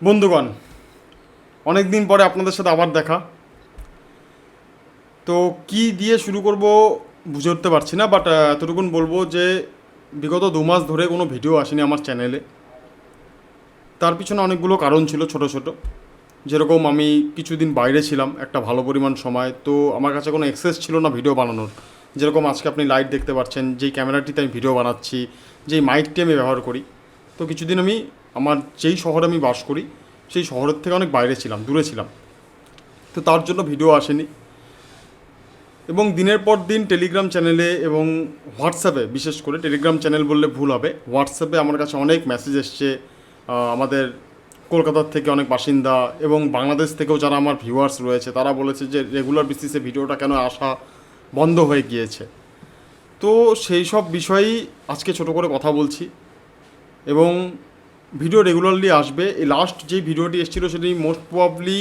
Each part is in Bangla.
বন্ধুগণ, অনেক দিন পরে আপনাদের সাথে আবার দেখা। তো কি দিয়ে শুরু করব বুঝে উঠতে পারছি না, বাট এতটুকুন বলবো যে বিগত 2 মাস ধরে কোনো ভিডিও আসেনি আমার চ্যানেলে। তার পিছনে অনেকগুলো কারণ ছিল, ছোট ছোট। যেরকম আমি কিছুদিন বাইরে ছিলাম একটা ভালো পরিমাণ সময়, তো আমার কাছে কোনো অ্যাক্সেস ছিল না ভিডিও বানানোর। যেরকম আজকে আপনি লাইট দেখতে পাচ্ছেন, যেই ক্যামেরাটিতে আমি ভিডিও বানাচ্ছি, যেই মাইকটি আমি ব্যবহার করি। তো কিছুদিন আমি আমার যেই শহরে আমি বাস করি সেই শহরের থেকে অনেক বাইরে ছিলাম, দূরে ছিলাম। তো তার জন্য ভিডিও আসেনি। এবং দিনের পর দিন টেলিগ্রাম চ্যানেলে এবং হোয়াটসঅ্যাপে, বিশেষ করে টেলিগ্রাম চ্যানেল বললে ভুল হবে, হোয়াটসঅ্যাপে আমার কাছে অনেক মেসেজ এসছে। আমাদের কলকাতার থেকে অনেক বাসিন্দা এবং বাংলাদেশ থেকেও যারা আমার ভিউয়ার্স রয়েছে তারা বলেছে যে রেগুলার বেসিসে ভিডিওটা কেন আসা বন্ধ হয়ে গিয়েছে। তো সেই সব বিষয়েই আজকে ছোট করে কথা বলছি। এবং ভিডিও রেগুলারলি আসবে। এই লাস্ট যেই ভিডিওটি এসেছিলো সেটি মোস্ট প্রবাবলি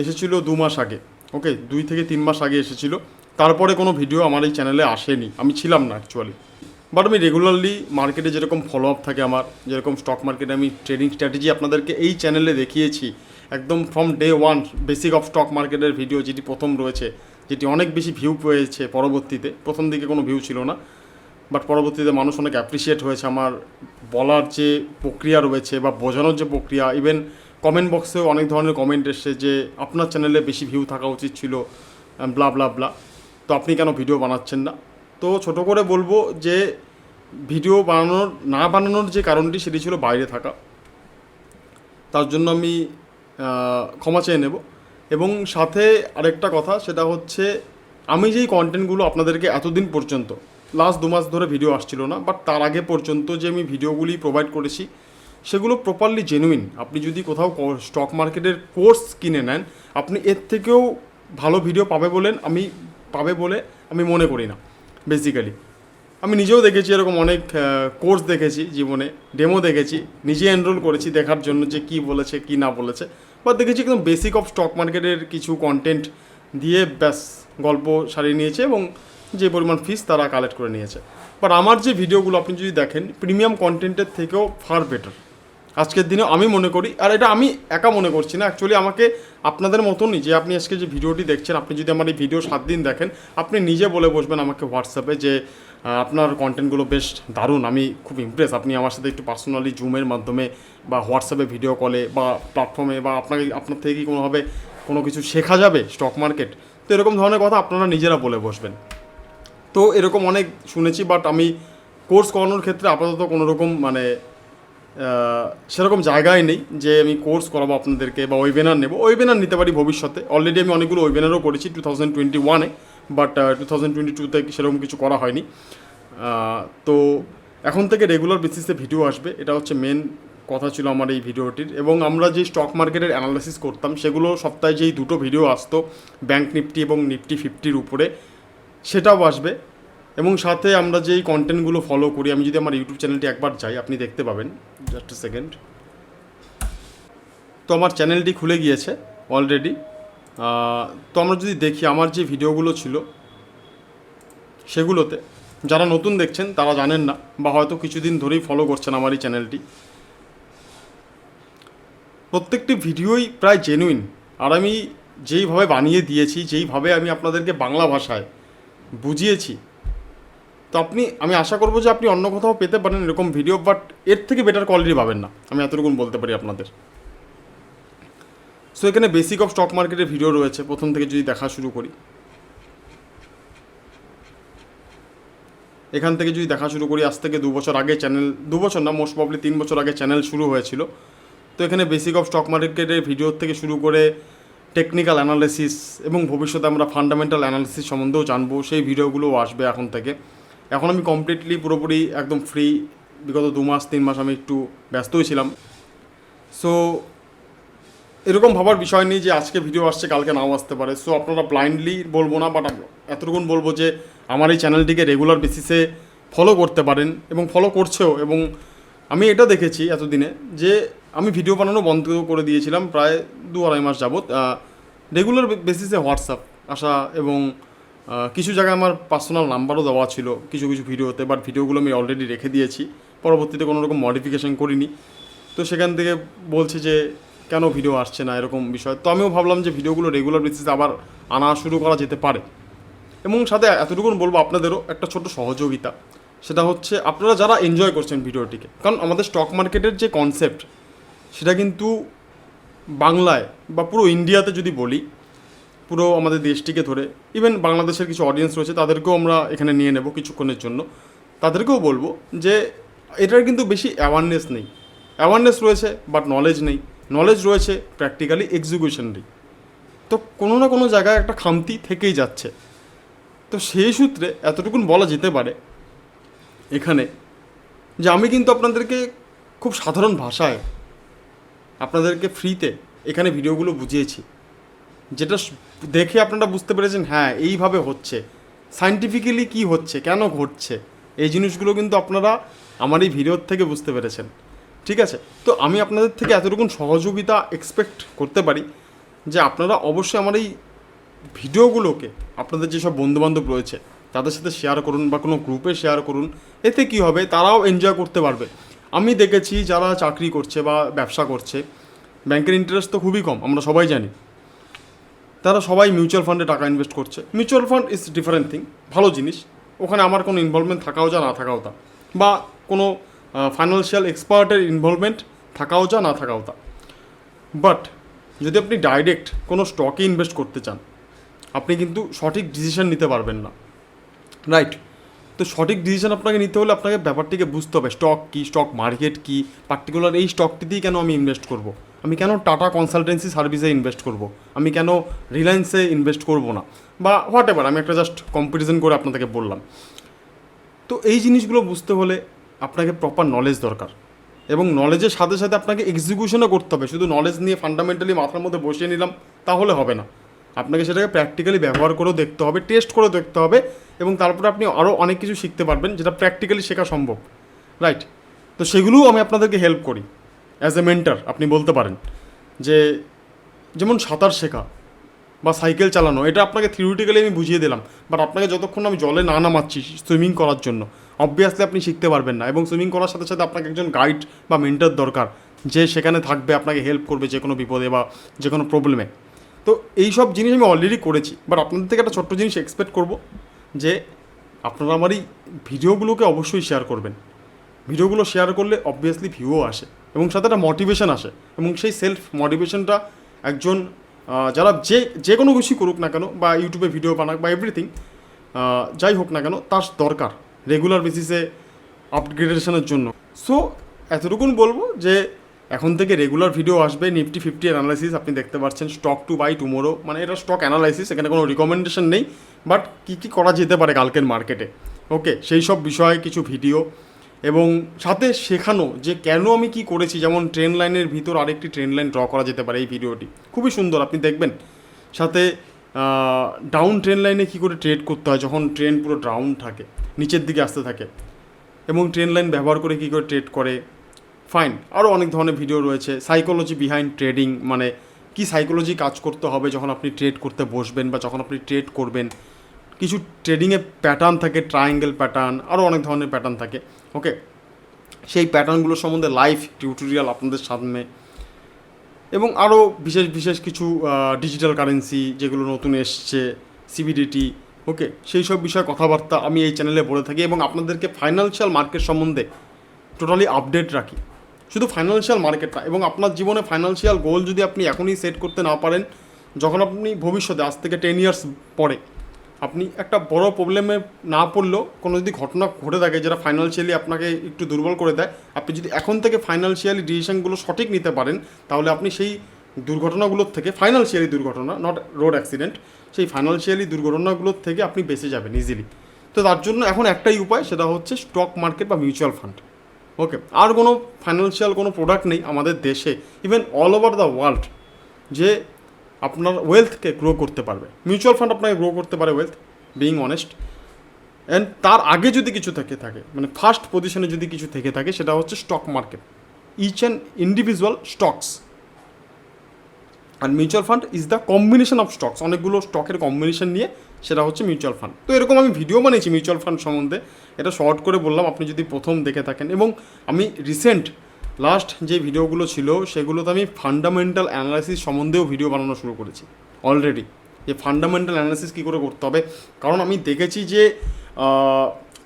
এসেছিলো 2 মাস আগে। ওকে, 2 থেকে 3 মাস আগে এসেছিলো। তারপরে কোনো ভিডিও আমার এই চ্যানেলে আসেনি, আমি ছিলাম না অ্যাকচুয়ালি। বাট আমি রেগুলারলি মার্কেটে যেরকম ফলো আপ থাকে আমার, যেরকম স্টক মার্কেটে আমি ট্রেডিং স্ট্র্যাটেজি আপনাদেরকে এই চ্যানেলে দেখিয়েছি একদম from day one. Basic of stock মার্কেটের ভিডিও যেটি প্রথম রয়েছে, যেটি অনেক বেশি ভিউ পেয়েছে পরবর্তীতে। প্রথম দিকে কোনো ভিউ ছিল না, বাট পরবর্তীতে মানুষ অনেক অ্যাপ্রিসিয়েট হয়েছে আমার বলার যে প্রক্রিয়া রয়েছে বা বোঝানোর যে প্রক্রিয়া। ইভেন কমেন্ট বক্সেও অনেক ধরনের কমেন্ট এসছে যে আপনার চ্যানেলে বেশি ভিউ থাকা উচিত ছিল, ব্লা ব্লা ব্লা। তো আপনি কেন ভিডিও বানাচ্ছেন না? তো ছোট করে বলবো যে ভিডিও বানানোর যে কারণটি সেটি ছিল বাইরে থাকা। তার জন্য আমি ক্ষমা চেয়ে নেব। এবং সাথে আরেকটা কথা, সেটা হচ্ছে আমি যেই কন্টেন্টগুলো আপনাদেরকে এতদিন পর্যন্ত, লাস্ট 2 মাস ধরে ভিডিও আসছিল না, বাট তার আগে পর্যন্ত যে আমি ভিডিওগুলি প্রোভাইড করেছি সেগুলো প্রপারলি জেনুইন। আপনি যদি কোথাও স্টক মার্কেটের কোর্স কিনে নেন, আপনি এর থেকেও ভালো ভিডিও পাবে বলে আমি মনে করি না। বেসিক্যালি আমি নিজেও দেখেছি, এরকম অনেক কোর্স দেখেছি জীবনে, ডেমো দেখেছি, নিজে এনরোল করেছি দেখার জন্য যে কী বলেছে কী না বলেছে। বা দেখেছি একদম বেসিক অফ স্টক মার্কেটের কিছু কন্টেন্ট দিয়ে ব্যাস গল্প সারিয়ে নিয়েছে এবং যে পরিমাণ ফিস তারা কালেক্ট করে নিয়েছে। বাট আমার যে ভিডিওগুলো আপনি যদি দেখেন, প্রিমিয়াম কন্টেন্টের থেকেও ফার বেটার আজকের দিনে আমি মনে করি। আর এটা আমি একা মনে করছি না, অ্যাকচুয়ালি আমাকে আপনাদের মতনই, যে আপনি আজকে যে ভিডিওটি দেখছেন, আপনি যদি আমার এই ভিডিও 7 দিন দেখেন, আপনি নিজে বলে বসবেন আমাকে হোয়াটসঅ্যাপে যে আপনার কন্টেন্টগুলো বেশ দারুণ, আমি খুব ইমপ্রেস। আপনি আমার সাথে একটু পার্সোনালি জুমের মাধ্যমে বা হোয়াটসঅ্যাপে ভিডিও কলে বা প্ল্যাটফর্মে বা আপনার থেকে কি কোনোভাবে কোনো কিছু শেখা যাবে স্টক মার্কেট। তো এরকম ধরনের কথা আপনারা নিজেরা বলে বসবেন। তো এরকম অনেক শুনেছি, বাট আমি কোর্স করানোর ক্ষেত্রে আপাতত কোনো রকম সেরকম জায়গায় নেই যে আমি কোর্স করাবো আপনাদেরকে বা ওয়েবিনার নেব। ওয়েবিনার নিতে পারি ভবিষ্যতে, অলরেডি আমি অনেকগুলো ওয়েবিনারও করেছি 2021-এ, বাট 2022-তে সেরকম কিছু করা হয়নি। তো এখন থেকে রেগুলার বেসিসে ভিডিও আসবে, এটা হচ্ছে মেন কথা ছিল আমার এই ভিডিওটির। এবং আমরা যে স্টক মার্কেটের অ্যানালাইসিস করতাম সেগুলো সপ্তাহে যেই 2টো ভিডিও আসতো ব্যাঙ্ক নিফটি এবং নিফটি 50-র উপরে, সেটাও আসবে। এবং সাথে আমরা যেই কন্টেন্টগুলো ফলো করি, আমি যদি আমার ইউটিউব চ্যানেলটি একবার যাই আপনি দেখতে পাবেন, জাস্ট এ সেকেন্ড। তো আমার চ্যানেলটি খুলে গিয়েছে অলরেডি। তো আমরা যদি দেখি আমার যে ভিডিওগুলো ছিল সেগুলোতে, যারা নতুন দেখছেন তারা জানেন না বা হয়তো কিছুদিন ধরেই ফলো করছেন আমার এই চ্যানেলটি, প্রত্যেকটি ভিডিওই প্রায় জেনুইন। আর আমি যেইভাবে বানিয়ে দিয়েছি, যেইভাবে আমি আপনাদেরকে বাংলা ভাষায় বুঝিয়েছি, তো আমি আশা করবো যে আপনি অন্য কোথাও পেতে পারেন এরকম ভিডিও, বাট এর থেকে বেটার কোয়ালিটি পাবেন না, আমি এতটুকুন বলতে পারি আপনাদের। সো এখানে বেসিক অফ স্টক মার্কেটের ভিডিও রয়েছে প্রথম থেকে যদি দেখা শুরু করি। এখান থেকে যদি দেখা শুরু করি, আজ থেকে 2 বছর আগে চ্যানেল, 2 বছর না, মোস্ট প্রবলি 3 বছর আগে চ্যানেল শুরু হয়েছিল। তো এখানে বেসিক অফ স্টক মার্কেটের ভিডিও থেকে শুরু করে টেকনিক্যাল অ্যানালিসিস এবং ভবিষ্যতে আমরা ফান্ডামেন্টাল অ্যানালিসিস সম্বন্ধেও জানবো, সেই ভিডিওগুলোও আসবে এখন থেকে। এখন আমি কমপ্লিটলি পুরোপুরি একদম ফ্রি। বিগত 2 মাস 3 মাস আমি একটু ব্যস্তই ছিলাম। সো এরকম ভাবার বিষয় নেই যে আজকে ভিডিও আসছে কালকে নাও আসতে পারে। সো আপনারা ব্লাইন্ডলি বলবো না, বাট এতটুকুন বলবো যে আমার এই চ্যানেলটিকে রেগুলার বেসিসে ফলো করতে পারেন এবং ফলো করছেও। এবং আমি এটা দেখেছি এতদিনে যে আমি ভিডিও বানানো বন্ধ করে দিয়েছিলাম প্রায় 2-2.5 মাস যাবৎ। রেগুলার বেসিসে হোয়াটসঅ্যাপ আসা এবং কিছু জায়গায় আমার পার্সোনাল নাম্বারও দেওয়া ছিল কিছু কিছু ভিডিওতে, বাট ভিডিওগুলো আমি অলরেডি রেখে দিয়েছি, পরবর্তীতে কোনো রকম মডিফিকেশান করিনি। তো সেখান থেকে বলছে যে কেন ভিডিও আসছে না এরকম বিষয়। তো আমিও ভাবলাম যে ভিডিওগুলো রেগুলার বেসিসে আবার আনা শুরু করা যেতে পারে। এবং সাথে এতটুকু বলবো আপনাদেরও একটা ছোট সহযোগিতা, সেটা হচ্ছে আপনারা যারা এনজয় করছেন ভিডিওটিকে, কারণ আমাদের স্টক মার্কেটের যে কনসেপ্ট সেটা কিন্তু বাংলায় বা পুরো ইন্ডিয়াতে যদি বলি, পুরো আমাদের দেশটিকে ধরে, ইভেন বাংলাদেশের কিছু অডিয়েন্স রয়েছে তাদেরকেও আমরা এখানে নিয়ে নেব কিছুক্ষণের জন্য। তাদেরকেও বলবো যে এটার কিন্তু বেশি অ্যাওয়ারনেস নেই, অ্যাওয়ারনেস রয়েছে বাট নলেজ নেই, নলেজ রয়েছে প্র্যাকটিক্যালি এক্সিকিউশন নেই। তো কোনো না কোনো জায়গায় একটা খামতি থেকেই যাচ্ছে। তো সেই সূত্রে এতটুকুন বলা যেতে পারে এখানে যে আমি কিন্তু আপনাদেরকে খুব সাধারণ ভাষায় আপনাদেরকে ফ্রিতে এখানে ভিডিওগুলো বুঝিয়েছি, যেটা দেখে আপনারা বুঝতে পেরেছেন হ্যাঁ এইভাবে হচ্ছে, সায়েন্টিফিক্যালি কী হচ্ছে, কেন ঘটছে, এই জিনিসগুলো কিন্তু আপনারা আমার এই ভিডিওর থেকে বুঝতে পেরেছেন। ঠিক আছে, তো আমি আপনাদের থেকে এতটুকুন সহযোগিতা এক্সপেক্ট করতে পারি যে আপনারা অবশ্যই আমার এই ভিডিওগুলোকে আপনাদের যেসব বন্ধুবান্ধব রয়েছে তাদের সাথে শেয়ার করুন বা কোনো গ্রুপে শেয়ার করুন। এতে কী হবে, তারাও এনজয় করতে পারবে। আমি দেখেছি যারা চাকরি করছে বা ব্যবসা করছে, ব্যাংকের ইন্টারেস্ট তো খুবই কম, আমরা সবাই জানি, তারা সবাই মিউচুয়াল ফান্ডে টাকা ইনভেস্ট করছে। Mutual fund is different thing, ভালো জিনিস, ওখানে আমার কোনো ইনভলভমেন্ট থাকাও যা না থাকাও তা, বা কোনো ফাইন্যান্সিয়াল এক্সপার্টের ইনভলভমেন্ট থাকাও যা না থাকাও তা। বাট যদি আপনি ডাইরেক্ট কোনো স্টকে ইনভেস্ট করতে চান, আপনি কিন্তু সঠিক ডিসিশন নিতে পারবেন না, রাইট? তো সঠিক ডিসিশন আপনাকে নিতে হলে আপনাকে ব্যাপারটিকে বুঝতে হবে, স্টক কী, স্টক মার্কেট কী, পার্টিকুলার এই স্টকটিতেই কেন আমি ইনভেস্ট করব, আমি কেন টাটা কনসালটেন্সি সার্ভিসে ইনভেস্ট করব, আমি কেন রিলায়েন্সে ইনভেস্ট করব না, বা হোয়াট এভার, আমি একটা জাস্ট কম্পারিজন করে আপনাদেরকে বললাম। তো এই জিনিসগুলো বুঝতে হলে আপনাকে প্রপার নলেজ দরকার, এবং নলেজের সাথে সাথে আপনাকে এক্সিকিউশনও করতে হবে। শুধু নলেজ নিয়ে ফান্ডামেন্টালি মাথার মধ্যে বসিয়ে নিলাম তাহলে হবে না, আপনাকে সেটাকে প্র্যাকটিক্যালি ব্যবহার করেও দেখতে হবে, টেস্ট করেও দেখতে হবে, এবং তারপরে আপনি আরও অনেক কিছু শিখতে পারবেন যেটা প্র্যাকটিক্যালি শেখা সম্ভব, রাইট? তো সেগুলোও আমি আপনাদেরকে হেল্প করি অ্যাজ এ মেন্টার। আপনি বলতে পারেন যে যেমন সাঁতার শেখা বা সাইকেল চালানো, এটা আপনাকে থিওরিটিক্যালি আমি বুঝিয়ে দিলাম, বাট আপনাকে যতক্ষণ আমি জলে না নামাচ্ছি সুইমিং করার জন্য, অবভিয়াসলি আপনি শিখতে পারবেন না। এবং সুইমিং করার সাথে সাথে আপনাকে একজন গাইড বা মেন্টর দরকার, যে সেখানে থাকবে, আপনাকে হেল্প করবে যে কোনো বিপদে বা যে কোনো প্রবলেমে। তো এই সব জিনিস আমি অলরেডি করেছি, বাট আপনাদের থেকে একটা ছোট্ট জিনিস এক্সপেক্ট করব যে আপনারা আমার এই ভিডিওগুলোকে অবশ্যই শেয়ার করবেন। ভিডিওগুলো শেয়ার করলে অবভিয়াসলি ভিউও আসে এবং সাথে একটা মোটিভেশন আসে, এবং সেই সেলফ মোটিভেশনটা একজন যারা যে কোনো কিছু করুক না কেন, বা ইউটিউবে ভিডিও বানাক বা এভরিথিং যাই হোক না কেন, তার দরকার রেগুলার বেসিসে আপগ্রেডেশনের জন্য। সো এতটুকুন বলবো যে এখন থেকে রেগুলার ভিডিও আসবে। নিফটি 50 অ্যানালাইসিস আপনি দেখতে পাচ্ছেন, স্টক টু বাই টুমোরো, মানে এটা স্টক অ্যানালাইসিস, এখানে কোনো রিকমেন্ডেশন নেই, বাট কী করা যেতে পারে কালকের মার্কেটে, ওকে, সেই সব বিষয়ে কিছু ভিডিও, এবং সাথে শেখানো যে কেন আমি কি করেছি। যেমন ট্রেন লাইনের ভিতর আরেকটি ট্রেন লাইন ড্র করা যেতে পারে, এই ভিডিওটি খুবই সুন্দর, আপনি দেখবেন। সাথে ডাউন ট্রেন লাইনে কী করে ট্রেড করতে হয় যখন ট্রেন পুরো ডাউন থাকে, নিচের দিকে আসতে থাকে, এবং ট্রেন লাইন ব্যবহার করে কী করে ট্রেড করে, ফাইন। আরও অনেক ধরনের ভিডিও রয়েছে। সাইকোলজি বিহাইন্ড ট্রেডিং, মানে কি সাইকোলজি কাজ করতে হবে যখন আপনি ট্রেড করতে বসবেন বা যখন আপনি ট্রেড করবেন। কিছু ট্রেডিংয়ে প্যাটার্ন থাকে, ট্রায়াঙ্গেল প্যাটার্ন, আরও অনেক ধরনের প্যাটার্ন থাকে, ওকে। সেই প্যাটার্নগুলোর সম্বন্ধে লাইভ টিউটোরিয়াল আপনাদের সামনে, এবং আরও বিশেষ বিশেষ কিছু ডিজিটাল কারেন্সি যেগুলো নতুন এসছে, সিবিডিটি, ওকে, সেই সব বিষয়ে কথাবার্তা আমি এই চ্যানেলে বলে থাকি, এবং আপনাদেরকে ফাইন্যান্সিয়াল মার্কেট সম্বন্ধে টোটালি আপডেট রাখি। শুধু ফাইন্যান্সিয়াল মার্কেট না, এবং আপনার জীবনে ফাইন্যান্সিয়াল গোল যদি আপনি এখনই সেট করতে না পারেন, যখন আপনি ভবিষ্যতে আজ থেকে 10 ইয়ার্স পরে আপনি একটা বড় প্রবলেমে না পড়লেও, কোনো যদি ঘটনা ঘটে থাকে যেটা ফাইন্যান্সিয়ালি আপনাকে একটু দুর্বল করে দেয়, আপনি যদি এখন থেকে ফাইন্যান্সিয়ালি ডিসিশনগুলো সঠিক নিতে পারেন, তাহলে আপনি সেই দুর্ঘটনাগুলোর থেকে, ফাইন্যান্সিয়ালি দুর্ঘটনা, নট রোড অ্যাক্সিডেন্ট, সেই ফাইন্যান্সিয়ালি দুর্ঘটনাগুলোর থেকে আপনি বেঁচে যাবেন ইজিলি। তো তার জন্য এখন একটাই উপায়, সেটা হচ্ছে স্টক মার্কেট বা মিউচুয়াল ফান্ড, ওকে। আর কোনো ফাইন্যান্সিয়াল কোনো প্রোডাক্ট নেই আমাদের দেশে, even all over the world, যে আপনার ওয়েলথকে গ্রো করতে পারবে। মিউচুয়াল ফান্ড আপনাকে গ্রো করতে পারে ওয়েলথ, বিইং অনেস্ট। অ্যান্ড তার আগে যদি কিছু থাকে মানে ফার্স্ট পজিশনে যদি কিছু থেকে থাকে, সেটা হচ্ছে stock market, each and individual stocks. আর mutual fund is the combination of stocks, অনেকগুলো স্টকের কম্বিনেশন নিয়ে সেটা হচ্ছে মিউচুয়াল ফান্ড। তো এরকম আমি ভিডিও বানিয়েছি মিউচুয়াল ফান্ড সম্বন্ধে, এটা শর্ট করে বললাম, আপনি যদি প্রথম দেখে থাকেন। এবং আমি রিসেন্ট লাস্ট যে ভিডিওগুলো ছিল সেগুলোতে আমি ফান্ডামেন্টাল অ্যানালাইসিস সম্বন্ধেও ভিডিও বানানো শুরু করেছি অলরেডি, যে ফান্ডামেন্টাল অ্যানালাইসিস কী করে করতে হবে। কারণ আমি দেখেছি যে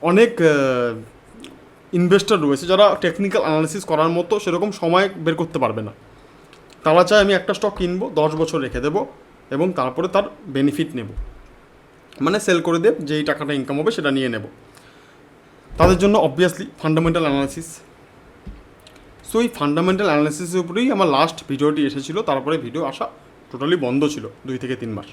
অনেক ইনভেস্টর রয়েছে যারা টেকনিক্যাল অ্যানালাইসিস করার মতো সেরকম সময় বের করতে পারবে না। তারা চায় আমি একটা স্টক কিনবো, 10 বছর রেখে দেবো এবং তারপরে তার বেনিফিট নেব, মানে সেল করে দেব, যেই টাকাটা ইনকাম হবে সেটা নিয়ে নেব। তাদের জন্য অবভিয়াসলি ফান্ডামেন্টাল অ্যানালাইসিস। সো এই ফান্ডামেন্টাল অ্যানালাইসিসের উপরেই আমার লাস্ট ভিডিওটি এসেছিলো, তারপরে ভিডিও আসা টোটালি বন্ধ ছিল 2 থেকে 3 মাস।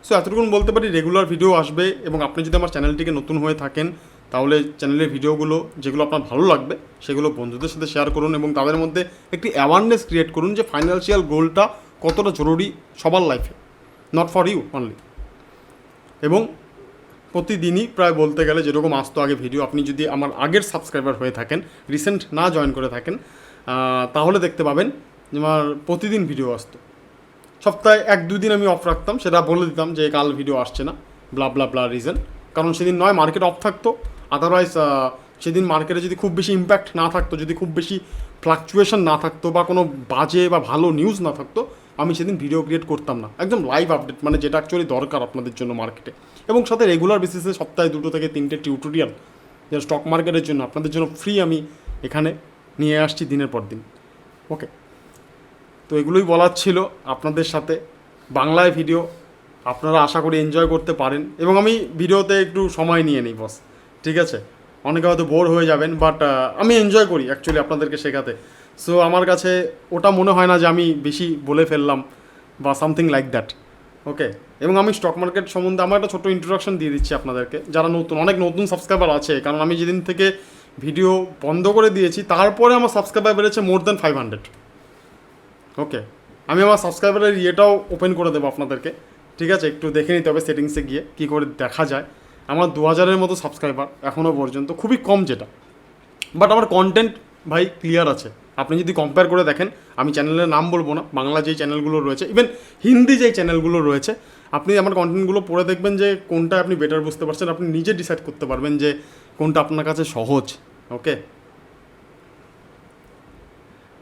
সো এতটুকুন বলতে পারি রেগুলার ভিডিও আসবে, এবং আপনি যদি আমার চ্যানেলটিকে নতুন হয়ে থাকেন তাহলে চ্যানেলের ভিডিওগুলো যেগুলো আপনার ভালো লাগবে সেগুলো বন্ধুদের সাথে শেয়ার করুন এবং তাদের মধ্যে একটি অ্যাওয়ারনেস ক্রিয়েট করুন যে ফাইন্যান্সিয়াল গোলটা কতটা জরুরি সবার লাইফে, নট ফর ইউ অনলি। এবং প্রতিদিনই প্রায় বলতে গেলে যেরকম আসতো আগে ভিডিও, আপনি যদি আমার আগের সাবস্ক্রাইবার হয়ে থাকেন, রিসেন্ট না জয়েন করে থাকেন, তাহলে দেখতে পাবেন যে আমার প্রতিদিন ভিডিও আসতো। সপ্তাহে 1-2 দিন আমি অফ রাখতাম, সেটা বলে দিতাম যে কাল ভিডিও আসছে না, ব্লা ব্লা ব্লা রিজন। কারণ সেদিন নয় মার্কেট অফ থাকতো, আদারওয়াইজ সেদিন মার্কেটে যদি খুব বেশি ইম্প্যাক্ট না থাকতো, যদি খুব বেশি ফ্লাকচুয়েশন না থাকতো বা কোনো বাজে বা ভালো নিউজ না থাকতো, আমি সেদিন ভিডিও ক্রিয়েট করতাম না। একদম লাইভ আপডেট, মানে যেটা অ্যাকচুয়ালি দরকার আপনাদের জন্য মার্কেটে, এবং সাথে রেগুলার বেসিসে সপ্তাহে 2 থেকে 3টে টিউটোরিয়াল যেটা স্টক মার্কেটের জন্য আপনাদের জন্য ফ্রি আমি এখানে নিয়ে আসছি দিনের পর দিন। ওকে, তো এগুলোই বলার ছিল আপনাদের সাথে। বাংলায় ভিডিও আপনারা আশা করি এনজয় করতে পারেন, এবং আমি ভিডিওতে একটু সময় নিয়ে নিই বস, ঠিক আছে? অনেকে হয়তো বোর হয়ে যাবেন, বাট আমি এনজয় করি অ্যাকচুয়ালি আপনাদেরকে শেখাতে। সো আমার কাছে ওটা মনে হয় না যে আমি বেশি বলে ফেললাম বা সামথিং লাইক দ্যাট। ওকে, এবং আমি স্টক মার্কেট সম্বন্ধে আমার একটা ছোটো ইন্ট্রোডাকশন দিয়ে দিচ্ছি আপনাদেরকে, যারা নতুন, অনেক নতুন সাবস্ক্রাইবার আছে। কারণ আমি যেদিন থেকে ভিডিও বন্ধ করে দিয়েছি তারপরে আমার সাবস্ক্রাইবার বেড়েছে মোর দ্যান 500। ওকে, আমি আমার সাবস্ক্রাইবারের ইয়েটাও ওপেন করে দেবো আপনাদেরকে, ঠিক আছে? একটু দেখে নিতে হবে সেটিংসে গিয়ে কী করে দেখা যায়। আমার 2000-এর মতো সাবস্ক্রাইবার এখনও পর্যন্ত, খুবই কম যেটা, বাট আমার কন্টেন্ট ভাই ক্লিয়ার আছে। আপনি যদি কম্পেয়ার করে দেখেন, আমি চ্যানেলের নাম বলবো না, বাংলা যেই চ্যানেলগুলো রয়েছে, ইভেন হিন্দি যেই চ্যানেলগুলো রয়েছে, আপনি আমার কন্টেন্টগুলো পড়ে দেখবেন যে কোনটা আপনি বেটার বুঝতে পারছেন, আপনি নিজে ডিসাইড করতে পারবেন যে কোনটা আপনার কাছে সহজ। ওকে,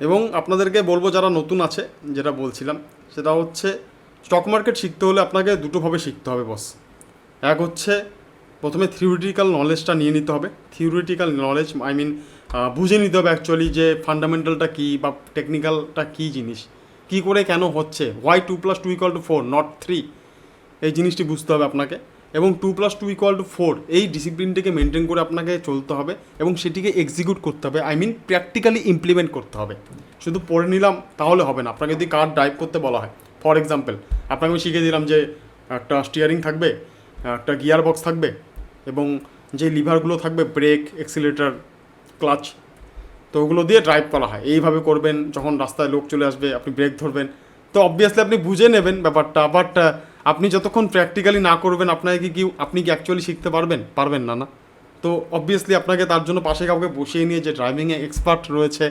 এবং আপনাদেরকে বলবো যারা নতুন আছে, যেটা বলছিলাম সেটা হচ্ছে স্টক মার্কেট শিখতে হলে আপনাকে দুটোভাবে শিখতে হবে বস। এক হচ্ছে প্রথমে থিওরিটিক্যাল নলেজটা নিয়ে নিতে হবে। থিওরিটিক্যাল নলেজ আই মিন বুঝে নিতে হবে অ্যাকচুয়ালি যে ফান্ডামেন্টালটা কী বা টেকনিক্যালটা কী জিনিস, কী করে কেন হচ্ছে, হোয়াই 2+2 = 4 নট 3, এই জিনিসটি বুঝতে হবে আপনাকে। এবং 2+2 = 4 এই ডিসিপ্লিনটিকে মেনটেন করে আপনাকে চলতে হবে এবং সেটিকে এক্সিকিউট করতে হবে, আই মিন প্র্যাকটিক্যালি ইমপ্লিমেন্ট করতে হবে। শুধু পড়ে নিলাম তাহলে হবে না। আপনাকে যদি কার ড্রাইভ করতে বলা হয়, ফর এক্সাম্পল আপনাকে আমি শিখে দিলাম যে একটা স্টিয়ারিং থাকবে, একটা গিয়ার বক্স থাকবে, এবং যে লিভারগুলো থাকবে ব্রেক, এক্সিলেটার, ক্লাচ, তো ওগুলো দিয়ে ড্রাইভ করা হয়। এইভাবে করবেন, যখন রাস্তায় লোক চলে আসবে আপনি ব্রেক ধরবেন। তো অবভিয়াসলি আপনি বুঝে নেবেন ব্যাপারটা, বাট আপনি যতক্ষণ প্র্যাকটিক্যালি না করবেন আপনি কি অ্যাকচুয়ালি শিখতে পারবেন না। তো অবভিয়াসলি আপনাকে তার জন্য পাশে কাউকে বসিয়ে নিয়ে, যে ড্রাইভিংয়ে এক্সপার্ট রয়েছে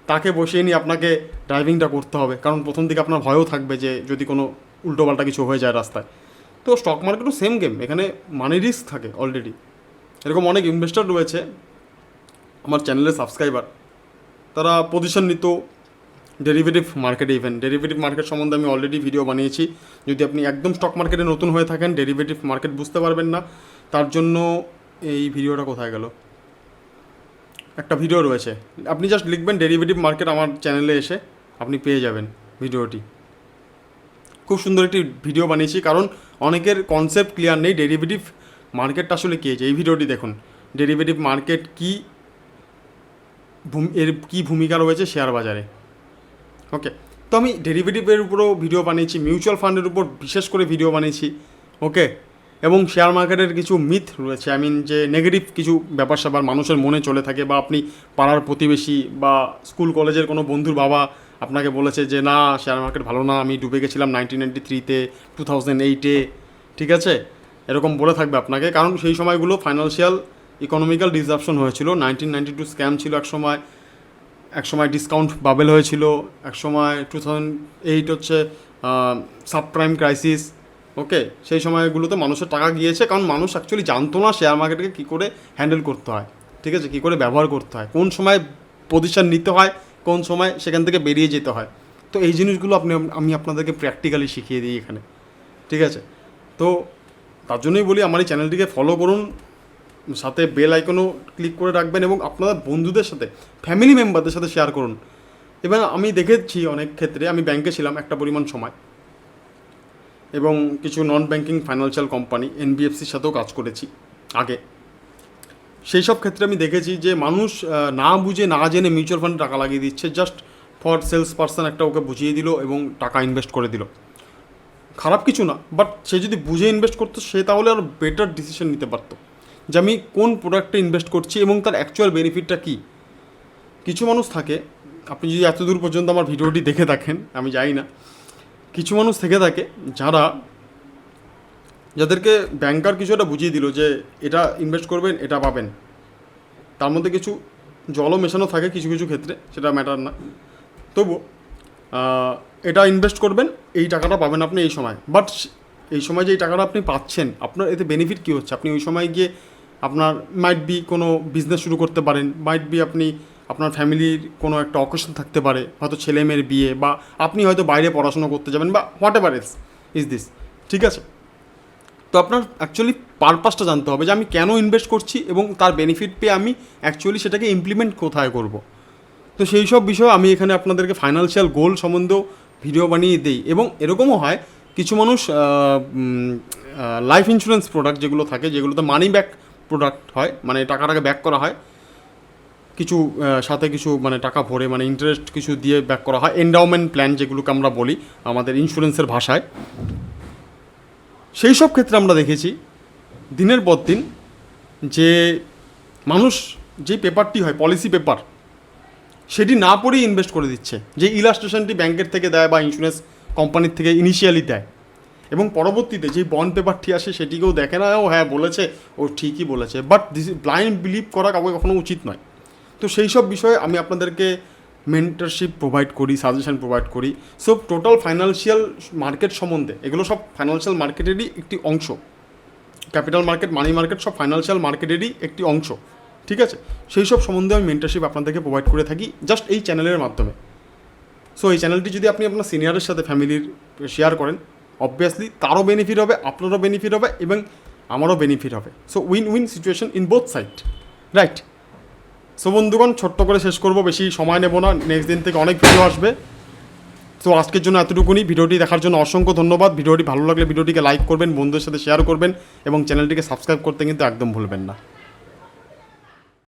তাকে বসিয়ে নিয়ে আপনাকে ড্রাইভিংটা করতে হবে। কারণ প্রথম দিকে আপনার ভয়ও থাকবে যে যদি কোনো উল্টোপাল্টা কিছু হয়ে যায় রাস্তায়। তো স্টক মার্কেটও সেম গেম, এখানে মানি রিস্ক থাকে অলরেডি। এরকম অনেক ইনভেস্টর রয়েছে আমার চ্যানেলের সাবস্ক্রাইবার, তারা পজিশন নিত ডেরিভেটিভ মার্কেটে। ইভেন ডেরিভেটিভ মার্কেট সম্বন্ধে আমি অলরেডি ভিডিও বানিয়েছি। যদি আপনি একদম স্টক মার্কেটে নতুন হয়ে থাকেন, ডেরিভেটিভ মার্কেট বুঝতে পারবেন না, তার জন্য এই ভিডিওটা কোথায় গেল, একটা ভিডিও রয়েছে, আপনি জাস্ট লিখবেন ডেরিভেটিভ মার্কেট, আমার চ্যানেলে এসে আপনি পেয়ে যাবেন ভিডিওটি। খুব সুন্দর একটি ভিডিও বানিয়েছি, কারণ অনেকের কনসেপ্ট ক্লিয়ার নেই ডেরিভেটিভ মার্কেটটা আসলে কী। এই ভিডিওটি দেখুন, ডেরিভেটিভ মার্কেট কী, এর কী ভূমিকা রয়েছে শেয়ার বাজারে। ওকে, তো আমি ডেরিভেটিভের উপরও ভিডিও বানিয়েছি, মিউচুয়াল ফান্ডের উপর বিশেষ করে ভিডিও বানিয়েছি। ওকে, এবং শেয়ার মার্কেটের কিছু মিথ রয়েছে, আই মিন যে নেগেটিভ কিছু ব্যাপার স্যাপার মানুষের মনে চলে থাকে, বা আপনি পাড়ার প্রতিবেশী বা স্কুল কলেজের কোনো বন্ধুর বাবা আপনাকে বলেছে যে না শেয়ার মার্কেট ভালো না, আমি ডুবে গেছিলাম 1993-তে, 2008-এ, ঠিক আছে, এরকম বলে থাকবে আপনাকে। কারণ সেই সময়গুলো ফাইন্যান্সিয়াল ইকোনমিক্যাল ডিসরাপশন হয়েছিল, 1992 স্ক্যাম ছিল একসময় ডিসকাউন্ট বাবেল হয়েছিল, একসময় 2008 হচ্ছে সাবপ্রাইম ক্রাইসিস। ওকে, সেই সময়গুলোতে মানুষের টাকা গিয়েছে, কারণ মানুষ অ্যাকচুয়ালি জানতো না শেয়ার মার্কেটকে কী করে হ্যান্ডেল করতে হয়, ঠিক আছে, কী করে ব্যবহার করতে হয়, কোন সময় পজিশন নিতে হয়, কোন সময় সেখান থেকে বেরিয়ে যেতে হয়। তো এই জিনিসগুলো আমি আপনাদেরকে প্র্যাকটিক্যালি শিখিয়ে দিই এখানে, ঠিক আছে? তো তার জন্যই বলি আমার এই চ্যানেলটিকে ফলো করুন, সাথে বেল আইকনও ক্লিক করে রাখবেন এবং আপনাদের বন্ধুদের সাথে, ফ্যামিলি মেম্বারদের সাথে শেয়ার করুন। এবার আমি দেখেছি অনেক ক্ষেত্রে, আমি ব্যাংকে ছিলাম একটা পরিমাণ সময় এবং কিছু নন ব্যাংকিং ফাইন্যান্সিয়াল কোম্পানি এনবিএফসির সাথেও কাজ করেছি আগে। সেই সব ক্ষেত্রে আমি দেখেছি যে মানুষ না বুঝে না জেনে মিউচুয়াল ফান্ডে টাকা লাগিয়ে দিচ্ছে, জাস্ট ফর সেলস পার্সন একটা ওকে বুঝিয়ে দিল এবং টাকা ইনভেস্ট করে দিল। খারাপ কিছু না, বাট সে যদি বুঝে ইনভেস্ট করতো সে তাহলে আরও বেটার ডিসিশন নিতে পারতো যে আমি কোন প্রোডাক্টে ইনভেস্ট করছি এবং তার অ্যাকচুয়াল বেনিফিটটা কী। কিছু মানুষ থাকে, আপনি যদি এত দূর পর্যন্ত আমার ভিডিওটি দেখে থাকেন আমি জানি না, কিছু মানুষ থেকে থাকে যাদেরকে ব্যাংকার কিছু একটা বুঝিয়ে দিল যে এটা ইনভেস্ট করবেন এটা পাবেন, তার মধ্যে কিছু জলও মেশানো থাকে কিছু কিছু ক্ষেত্রে, সেটা ম্যাটার না, তবু এটা ইনভেস্ট করবেন এই টাকাটা পাবেন আপনি এই সময়। বাট এই সময় যে এই টাকাটা আপনি পাচ্ছেন আপনার এতে বেনিফিট কী হচ্ছে? আপনি ওই সময় গিয়ে আপনার মাইট বি কোনো বিজনেস শুরু করতে পারেন, মাইট বি আপনি আপনার ফ্যামিলির কোনো একটা অকেশন থাকতে পারে, হয়তো ছেলে মেয়ের বিয়ে, বা আপনি হয়তো বাইরে পড়াশোনা করতে যাবেন, বা হোয়াট এভার ইজ দিস, ঠিক আছে? তো আপনার অ্যাকচুয়ালি পারপাসটা জানতে হবে যে আমি কেন ইনভেস্ট করছি এবং তার বেনিফিট পেয়ে আমি অ্যাকচুয়ালি সেটাকে ইমপ্লিমেন্ট কোথায় করব। তো সেই সব বিষয় আমি এখানে আপনাদেরকে ফাইন্যান্সিয়াল গোল সম্বন্ধেও ভিডিও বানিয়ে দিই। এবং এরকমও হয় কিছু মানুষ লাইফ ইন্স্যুরেন্স প্রোডাক্ট যেগুলো থাকে, যেগুলোতে মানি ব্যাক প্রোডাক্ট হয়, মানে টাকাটাকে ব্যাক করা হয় কিছু সাথে কিছু মানে টাকা ভরে, মানে ইন্টারেস্ট কিছু দিয়ে ব্যাক করা হয়, এন্ডাওমেন্ট প্ল্যান যেগুলোকে আমরা বলি আমাদের ইন্স্যুরেন্সের ভাষায়। সেই সব ক্ষেত্রে আমরা দেখেছি দিনের পর দিন যে মানুষ যেই পেপারটি হয় পলিসি পেপার সেটি না পড়েই ইনভেস্ট করে দিচ্ছে, যে ইলাস্ট্রেশনটি ব্যাংকের থেকে দেয় বা ইন্স্যুরেন্স কোম্পানির থেকে ইনিশিয়ালি দেয়, এবং পরবর্তীতে যেই বন্ড পেপারটি আসে সেটিকেও দেখে না, ও হ্যাঁ বলেছে, ও ঠিকই বলেছে। বাট দিস ব্লাইন্ড বিলিভ করা কাউকে কখনো উচিত নয়। তো সেই সব বিষয়ে আমি আপনাদেরকে মেন্টরশিপ প্রোভাইড করি, সাজেশন প্রোভাইড করি। সো টোটাল ফাইন্যান্সিয়াল মার্কেট সম্বন্ধে, এগুলো সব ফাইন্যান্সিয়াল মার্কেটেরই একটি অংশ, ক্যাপিটাল মার্কেট, মানি মার্কেট সব ফাইন্যান্সিয়াল মার্কেটেরই একটি অংশ, ঠিক আছে? সেই সব সম্বন্ধে আমি মেন্টরশিপ আপনাদেরকে প্রোভাইড করে থাকি জাস্ট এই চ্যানেলের মাধ্যমে। সো এই চ্যানেলটি যদি আপনি আপনার সিনিয়রের সাথে ফ্যামিলির শেয়ার করেন, অবভিয়াসলি তারও বেনিফিট হবে, আপনারও বেনিফিট হবে এবং আমারও বেনিফিট হবে। So win win situation in both side, right? So বন্ধুগণ, ছোট্ট করে শেষ করবো, বেশি সময় নেব না, নেক্সট দিন থেকে অনেক ভিডিও আসবে। তো আজকের জন্য এতটুকুনি। ভিডিওটি দেখার জন্য অসংখ্য ধন্যবাদ। ভিডিওটি ভালো লাগলে ভিডিওটিকে লাইক করবেন, বন্ধুদের সাথে শেয়ার করবেন এবং চ্যানেলটিকে সাবস্ক্রাইব করতে কিন্তু একদম ভুলবেন না।